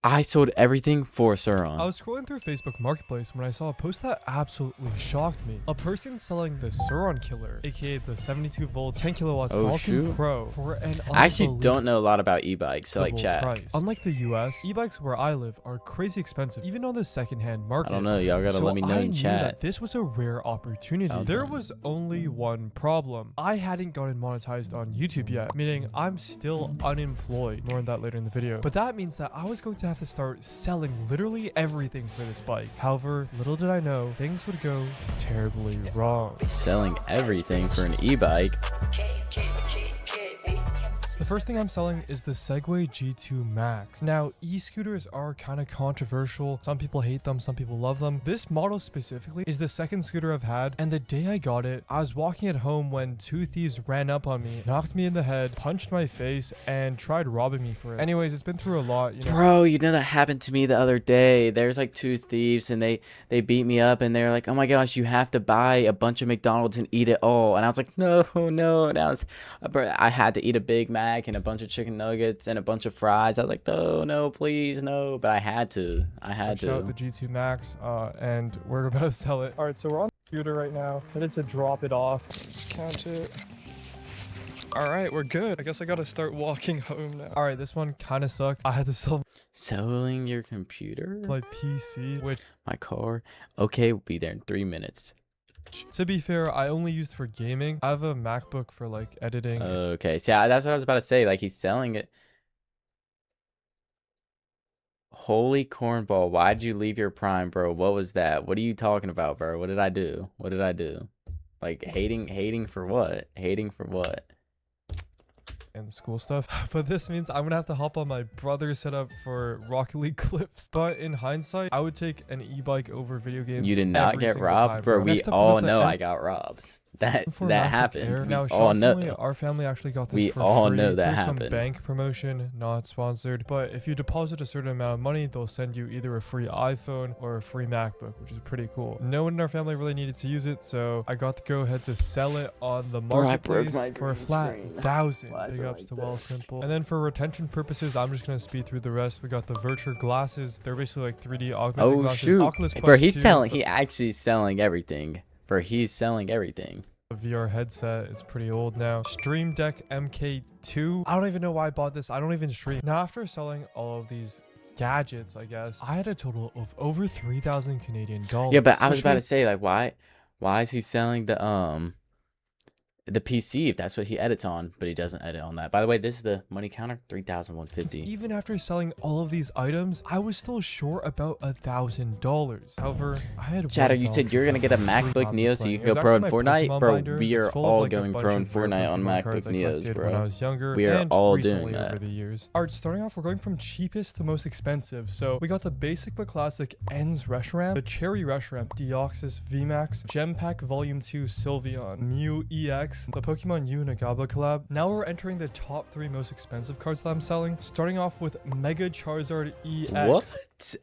I sold everything for I Surron. was scrolling through Facebook Marketplace when I saw a post that absolutely shocked me. A person selling the Surron killer, aka the 72 volt 10 kilowatts Oh, Falcon shoot. Pro, for an I actually don't unbelievable know a lot about e-bikes, so like chat. price. Unlike the US, e-bikes where I live are crazy expensive, even on the secondhand market. I don't know. Y'all gotta So let me know I in knew chat. that this was a rare opportunity. Okay. There was only one problem. I hadn't gotten monetized on YouTube yet, meaning I'm still unemployed. More on that later in the video. But that means that I was going to have to start selling literally everything for this bike. However, little did I know, things would go terribly wrong. Selling everything for an e-bike. The first thing I'm selling is the Segway G2 Max. Now, e-scooters are kind of controversial. Some people hate them, some people love them. This model specifically is the second scooter I've had, and the day I got it, I was walking at home when two thieves ran up on me, knocked me in the head, punched my face, and tried robbing me for it. Anyways, it's been through a lot, you know. Bro, you know that happened to me the other day. There's like two thieves and they beat me up and they're like, "Oh my gosh, you have to buy a bunch of McDonald's and eat it all." And I was like, "No, no." And I had to eat a Big Mac and a bunch of chicken nuggets and a bunch of fries. I was like, "No, no, please, no." But I had to. Check out the G2 Max, and we're about to sell it. All right, so we're on the computer right now. I need to drop it off. Count it. All right, we're good. I guess I gotta start walking home now. All right, this one kind of sucked. I had to sell Selling your computer? my PC, which, My car? Okay, we'll be there in 3 minutes. to be fair, I only used for gaming. I have a MacBook for like editing. Okay, see, that's what I was about to say. Like, he's selling it. Holy cornball, why'd you leave your prime, bro? What was that? What are you talking about, bro? What did I do? What did I do? Like, hating for what? Hating for what? And the school stuff. But this means I'm gonna have to hop on my brother's setup for Rocket League clips. But in hindsight, I would take an e-bike over video games. You did not every get single robbed, time, bro. We Next up, all got the know M- I got robbed. That for that MacBook happened. Air. We Now, all shockingly, know. our family actually got this We for all free know that through some happened. bank promotion, not sponsored. But if you deposit a certain amount of money, they'll send you either a free iPhone or a free MacBook, which is pretty cool. No one in our family really needed to use it, so I got to go ahead to sell it on the Bro, I broke marketplace my for a green flat screen. 1,000. Why is Big it ups like to Well this? Simple. And then for retention purposes, I'm just gonna speed through the rest. We got the Virtual glasses. They're basically like 3D augmented Oh glasses. shoot, Oculus bro, Quest he's 2, selling. it's He actually selling everything. Bro, he's selling everything. a VR headset. It's pretty old now. Stream Deck MK2. I don't even know why I bought this. I don't even stream. Now, after selling all of these gadgets, I guess, I had a total of over 3,000 Canadian dollars. Yeah, but I was which about to means say, like, why is he selling the PC if that's what he edits on, but he doesn't edit on that. By the way, this is the money counter, 3,150. even after selling all of these items, I was still short about $1,000. However, I had Chatter, one you said voucher you're gonna get a code to sleep MacBook after Neo so playing. you It can go was pro in actually my Fortnite? Pokemon Bro, binder. we It's are full of, all like, a going bunch pro in of rare Fortnite on Pokemon cards MacBook I Neos, collected when I bro. was younger. We are and all recently doing over that. the years. Alright, starting off, we're going from cheapest to most expensive. So we got the basic but classic ENS Reshiram, the Cherry Reshiram, Deoxys VMAX, Gem Pack Volume 2 Sylveon, Mew EX, the Pokemon Unagaba collab. Now we're entering the top 3 most expensive cards that I'm selling, starting off with Mega Charizard EX. What?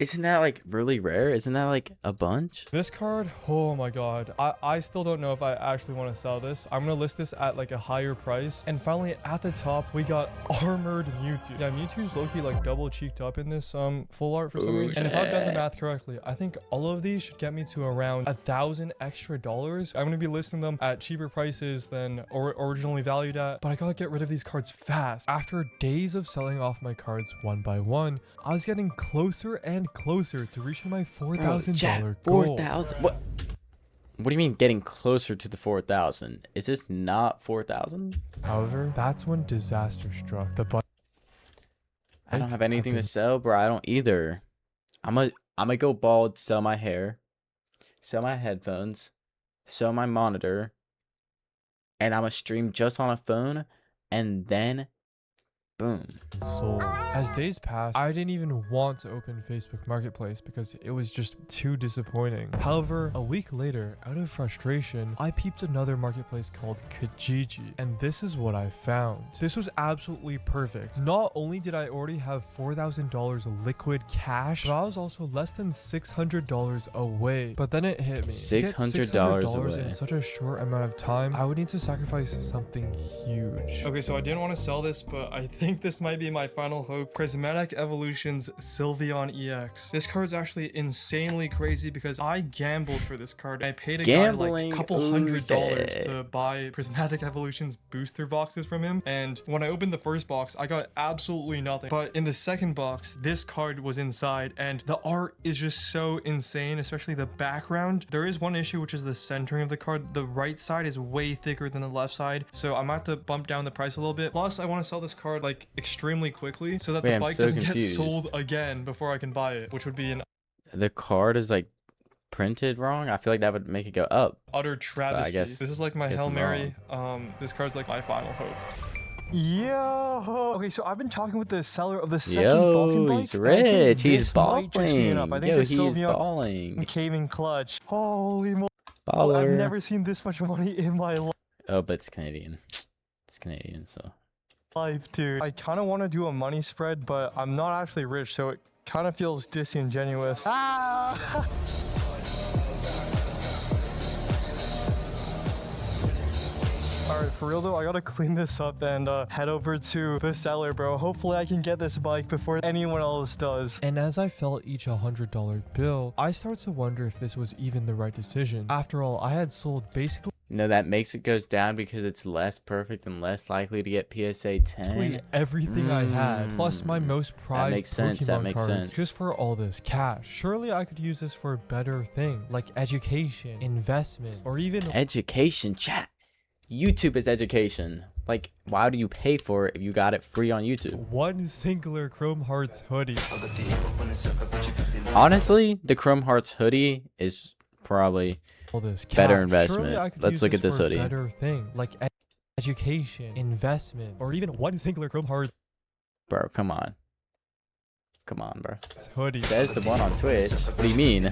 Isn't that like really rare? Isn't that like a bunch? This card, oh my god. I still don't know if I actually want to sell this. I'm going to list this at like a higher price. And finally, at the top, we got Armored Mewtwo. Yeah, Mewtwo's low-key like double cheeked up in this full art for some reason. And if I've done the math correctly, I think all of these should get me to around $1,000 extra. I'm going to be listing them at cheaper prices than originally valued at. But I got to get rid of these cards fast. After days of selling off my cards one by one, I was getting closer and closer to reaching my $4,000 goal. 4,000? What? What do you mean getting closer to the 4,000? Is this not 4,000? However, that's when disaster struck. The bike I don't have anything to happened. sell, bro. I don't either. I'm gonna go bald, sell my hair, sell my headphones, sell my monitor, and I'm gonna stream just on a phone, and then boom. Sold. As days passed, I didn't even want to open Facebook Marketplace because it was just too disappointing. However, a week later, out of frustration, I peeped another marketplace called Kijiji, and this is what I found. This was absolutely perfect. Not only did I already have $4,000 liquid cash, but I was also less than $600 away. But then it hit me. To get $600 $600 away. in such a short amount of time, I would need to sacrifice something huge. Okay, so I didn't want to sell this, but I think think this might be my final hope. Prismatic Evolutions Sylveon EX. This card is actually insanely crazy because I gambled for this card. I paid a guy like a couple $100 to buy Prismatic Evolutions booster boxes from him. And when I opened the first box, I got absolutely nothing. But in the second box, this card was inside and the art is just so insane, especially the background. There is one issue, which is the centering of the card. The right side is way thicker than the left side. So I'm gonna have to bump down the price a little bit. Plus, I want to sell this card like extremely quickly so that the bike doesn't get sold again before I can buy it, which would be an the card is like printed wrong. I feel like that would make it go up. Utter travesty. This is like my Hail Mary. This card's like my final hope. Yo, okay, so I've been talking with the seller of the second Falcon bike. He's rich. He's balling. I think He's balling. Came in clutch. Holy moly. Baller. I've never seen this much money in my life. Oh, but it's Canadian. It's Canadian, so. Dude. I kind of want to do a money spread, but I'm not actually rich, so it kind of feels disingenuous. Ah! Alright, for real though, I gotta clean this up and head over to the seller, bro. Hopefully I can get this bike before anyone else does. And as I felt each $100 bill, I start to wonder if this was even the right decision. After all, I had sold basically No, that makes it goes down because it's less perfect and less likely to get PSA 10. Everything I had, plus my most prized Pokemon cards, sense. just for all this cash. Surely I could use this for better things, like education, investment, or even education. Chat. YouTube is education. Like, why do you pay for it if you got it free on YouTube? One singular Chrome Hearts hoodie. Honestly, the Chrome Hearts hoodie is probably better investment. Let's look at this hoodie. Better things like education, investment, or even one singular Chrome Hearts. Bro, come on. Come on, bro. Hoodie. Says the one on Twitch. What do you mean?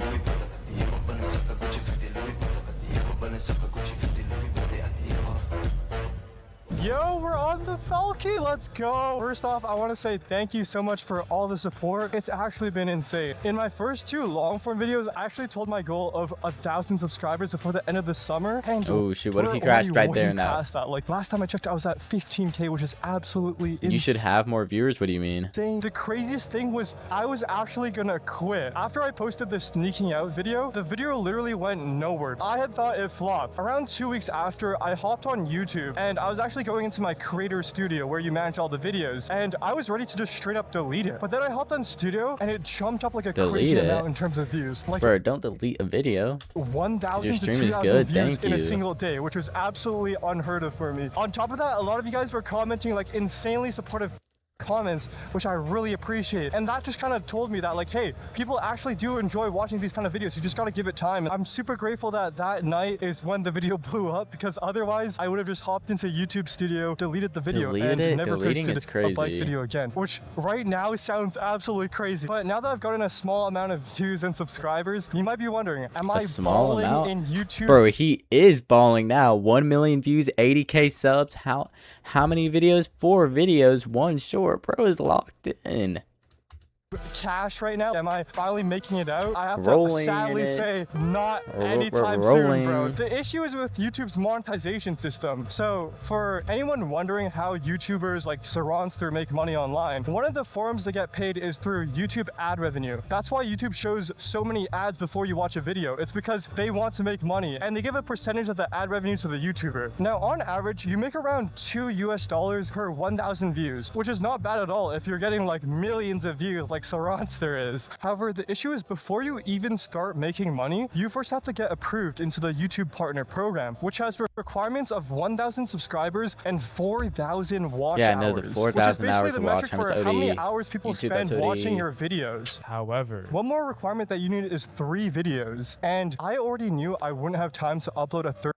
Yo, we're on the Falcon. Let's go. First off, I want to say thank you so much for all the support. It's actually been insane. In my first 2 long form videos, I actually told my goal of 1,000 subscribers before the end of the summer. And oh shit, what if he crashed right there now? Like last time I checked, I was at 15K, which is absolutely insane. You should have more viewers. What do you mean? The craziest thing was I was actually gonna quit. After I posted the sneaking out video, the video literally went nowhere. I had thought it flopped. Around 2 weeks after, I hopped on YouTube and I was actually going into my creator studio where you manage all the videos, and I was ready to just straight up delete it. But then I hopped on studio and it jumped up like a crazy amount in terms of views. Like, bro, don't delete a video. 1,000 to 2,000 views in a single day, which was absolutely unheard of for me. On top of that, a lot of you guys were commenting like insanely supportive comments, which I really appreciate, and that just kind of told me that like, hey, people actually do enjoy watching these kind of videos. You just got to give it time. I'm super grateful that that night is when the video blew up, because otherwise I would have just hopped into YouTube studio, deleted the video, and never posted a bike video again, which right now sounds absolutely crazy. But now that I've gotten a small amount of views and subscribers, you might be wondering, am I balling in YouTube? Bro, he is balling now. 1 million views, 80K subs. How many videos? 4 videos, 1 short. Bro is locked in. Cash right now. Am I finally making it out? I have to sadly say not anytime soon, bro. The issue is with YouTube's monetization system. So for anyone wondering how YouTubers like Surronster make money online, one of the forms they get paid is through YouTube ad revenue. That's why YouTube shows so many ads before you watch a video. It's because they want to make money and they give a percentage of the ad revenue to the YouTuber. Now on average, you make around $2 US per 1,000 views, which is not bad at all if you're getting like millions of views like Surronster is. However, the issue is before you even start making money, you first have to get approved into the YouTube Partner Program, which has requirements of 1,000 subscribers and 4,000 watch hours. Yeah, no, the 4,000 hours of watch for how many hours people spend watching your videos. However, one more requirement that you need is 3 videos, and I already knew I wouldn't have time to upload a third.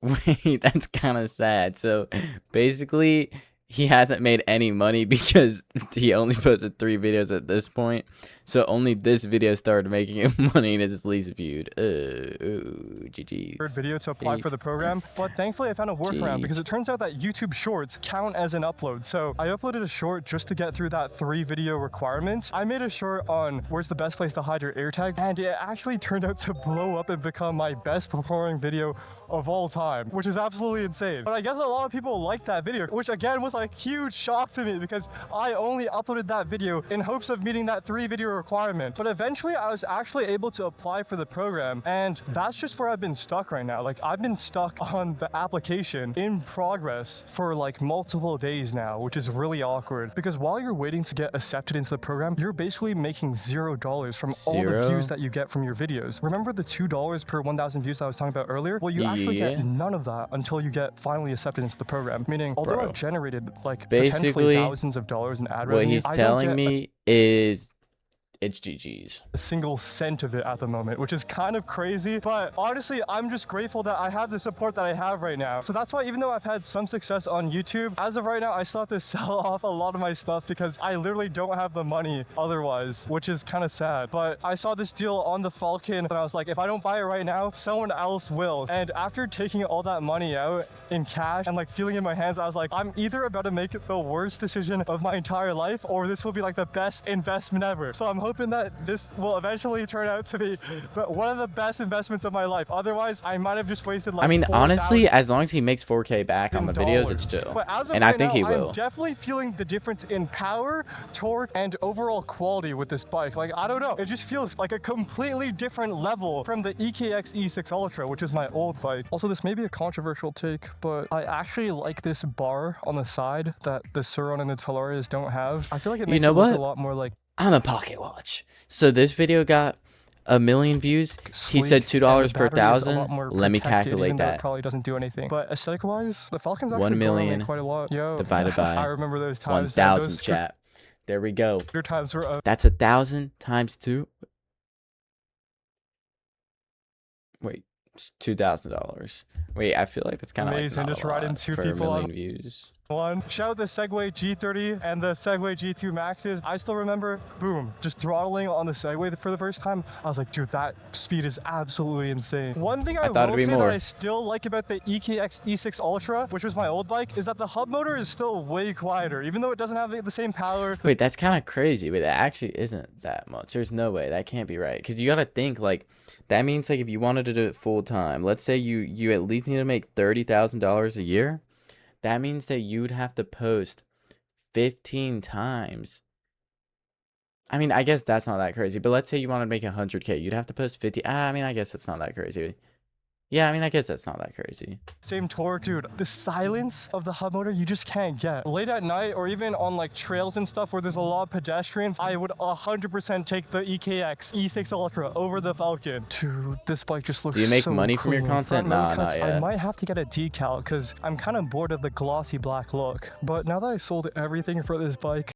Wait, that's kind of sad. So basically, he hasn't made any money because he only posted 3 videos at this point. So only this video started making him money and it's least viewed. GG's. Third video to apply for the program, but thankfully I found a workaround because it turns out that YouTube Shorts count as an upload. So I uploaded a short just to get through that 3 video requirement. I made a short on where's the best place to hide your AirTag, and it actually turned out to blow up and become my best performing video of all time, which is absolutely insane. But I guess a lot of people liked that video, which again was a huge shock to me because I only uploaded that video in hopes of meeting that 3 video requirement. But eventually I was actually able to apply for the program, and that's just where I've been stuck right now. Like, I've been stuck on the application in progress for like multiple days now, which is really awkward because while you're waiting to get accepted into the program, you're basically making $0 from all the views that you get from your videos. Remember the $2 per 1,000 views that I was talking about earlier? Well, you actually get none of that until you get finally accepted into the program. Meaning, although I've generated like potentially thousands of dollars in ad revenue, what he's telling me is it's GG's. A single cent of it at the moment, which is kind of crazy. But honestly, I'm just grateful that I have the support that I have right now. So that's why even though I've had some success on YouTube, as of right now, I still have to sell off a lot of my stuff because I literally don't have the money otherwise, which is kind of sad. But I saw this deal on the Falcon and I was like, if I don't buy it right now, someone else will. And after taking all that money out in cash and like feeling in my hands, I was like, I'm either about to make the worst decision of my entire life or this will be like the best investment ever. So I'm hoping that this will eventually turn out to be one of the best investments of my life. Otherwise, I might have just wasted like, I mean, honestly, as long as he makes 4K back on the videos, it's chill. And I think he will. I'm definitely feeling the difference in power, torque, and overall quality with this bike. Like, I don't know. It just feels like a completely different level from the EKX E6 Ultra, which is my old bike. Also, this may be a controversial take, but I actually like this bar on the side that the Surron and the Talarias don't have. I feel like it makes it look a lot more like I'm a pocket watch. So this video got 1 million views. He said $2 per 1,000. Let me calculate that. It probably doesn't do anything. But aesthetic wise, the Falcon's actually 1 million quite a lot. Yo, divided by I remember those times. 1,000 chat. There we go. Times were that's 1,000 times 2. Wait, it's $2,000. Wait, I feel like that's kind of amazing. Like just riding 2 for people 1 million views. Shout out the Segway G30 and the Segway G2 Maxes. I still remember, boom, just throttling on the Segway for the first time. I was like, dude, that speed is absolutely insane. One thing I will say that I still like about the EKX E6 Ultra, which was my old bike, is that the hub motor is still way quieter, even though it doesn't have the same power. Wait, that's kind of crazy. Wait, that actually isn't that much. There's no way. That can't be right. Because you got to think, like, that means, like, if you wanted to do it full time, let's say you at least need to make $30,000 a year. That means that you'd have to post 15 times. I mean, I guess that's not that crazy. But let's say you want to make 100K. You'd have to post 50. I mean, I guess it's not that crazy. Yeah, I mean, I guess that's not that crazy. Same torque, dude. The silence of the hub motor, you just can't get. Late at night or even on like trails and stuff where there's a lot of pedestrians, I would 100% take the EKX E6 Ultra over the Falcon. Dude, this bike just looks so cool. Do you make money from your content? Nah, not yet. I might have to get a decal because I'm kind of bored of the glossy black look. But now that I sold everything for this bike,